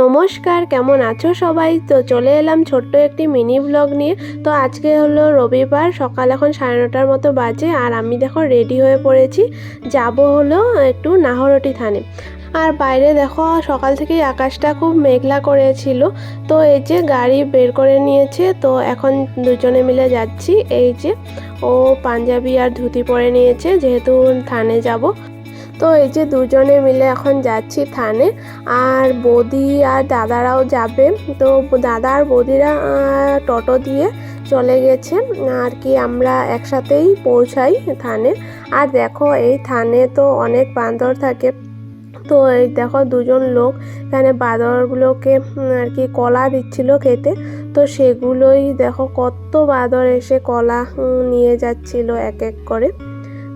নমস্কার, কেমন আছো সবাই? তো চলে এলাম ছোট্ট একটি মিনি ব্লগ নিয়ে। তো আজকে হলো রবিবার, সকাল এখন 9:30টার মতো বাজে। আর আমি দেখো রেডি হয়ে পড়েছি, যাব হলো একটু নাহরটি থানে। আর বাইরে দেখো সকাল থেকেই আকাশটা খুব মেঘলা করেছিল। তো এই যে গাড়ি বের করে নিয়েছে, তো এখন দুজনে মিলে যাচ্ছি। এই যে ও পাঞ্জাবি আর ধুতি পরে নিয়েছে, যেহেতু থানে যাব। তো এই যে দুজনে মিলে এখন যাচ্ছি থানে। আর বৌদি আর দাদারাও যাবে। তো দাদা আর বৌদিরা টোটো দিয়ে চলে গেছে আর কি, আমরা একসাথেই পৌঁছাই থানে। আর দেখো এই থানে তো অনেক বান্দর থাকে। তো এই দেখো দুজন লোক এখানে বাঁদরগুলোকে আর কি কলা দিচ্ছিল খেতে। তো সেগুলোই দেখো কত বাঁদর এসে কলা নিয়ে যাচ্ছিল এক এক করে।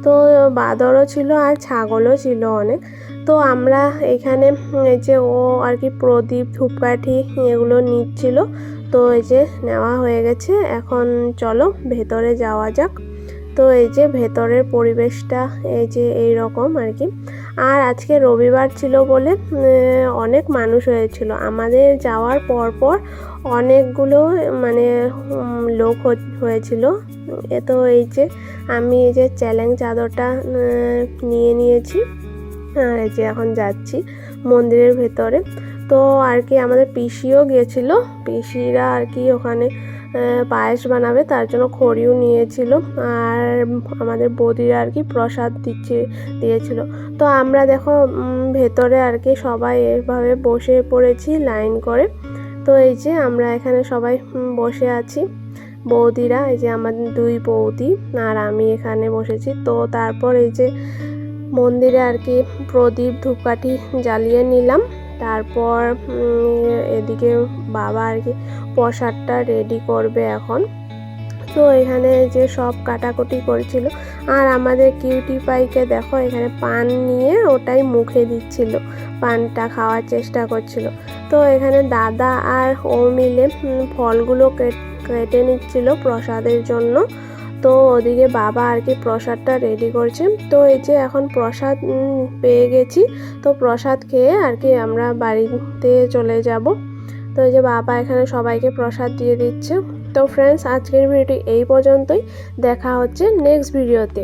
তো বাঁদরও ছিল আর ছাগলও ছিল অনেক। তো আমরা এখানে এই যে ও আর কি প্রদীপ ধূপকাঠি এগুলো নিচ্ছিল। তো এই যে নেওয়া হয়ে গেছে, এখন চলো ভেতরে যাওয়া যাক। তো এই যে ভেতরের পরিবেশটা এই যে এই রকম আর কি। আর আজকে রবিবার ছিল বলে অনেক মানুষ হয়েছিল। আমাদের যাওয়ার পর অনেকগুলো মানে লোক হয়েছিল। তো এই যে আমি এই যে চ্যালেঞ্জ চাদরটা নিয়ে নিয়েছি। আর এই যে এখন যাচ্ছি মন্দিরের ভেতরে। তো আর কি আমাদের পিসিও গিয়েছিল, পিসিরা আর কি ওখানে পায়েস বানাবে, তার জন্য খড়িও নিয়েছিল। আর আমাদের বৌদিরা আর কি প্রসাদ দিয়েছিল। তো আমরা দেখো ভেতরে আর কি সবাই এভাবে বসে পড়েছি লাইন করে। তো এই যে আমরা এখানে সবাই বসে আছি, বৌদিরা, এই যে আমাদের দুই বৌদি আর আমি এখানে বসেছি। তো তারপর এই যে মন্দিরে আর কি প্রদীপ ধূপকাঠি জ্বালিয়ে নিলাম। তারপর এদিকে বাবা আর কি প্রসাদটা রেডি করবে এখন। তো এখানে যে সব কাটাকুটি করেছিল। আর আমাদের কিউটি পাইকে দেখো এখানে পান নিয়ে ওটাই মুখে দিচ্ছিল, পানটা খাওয়ার চেষ্টা করছিল। তো এখানে দাদা আর ও মিলে ফলগুলো কেটে নিচ্ছিল প্রসাদের জন্য। তো ওদিকে বাবা আর কি প্রসাদটা রেডি করছে। তো এই যে এখন প্রসাদ পেয়ে গেছি, তো প্রসাদ খেয়ে আর কি আমরা বাড়িতে চলে যাব। তো এই যে বাবা এখানে সবাইকে প্রসাদ দিয়ে দিচ্ছে। তো ফ্রেন্ডস, আজকের ভিডিওটি এই পর্যন্তই। দেখা হচ্ছে নেক্সট ভিডিওতে।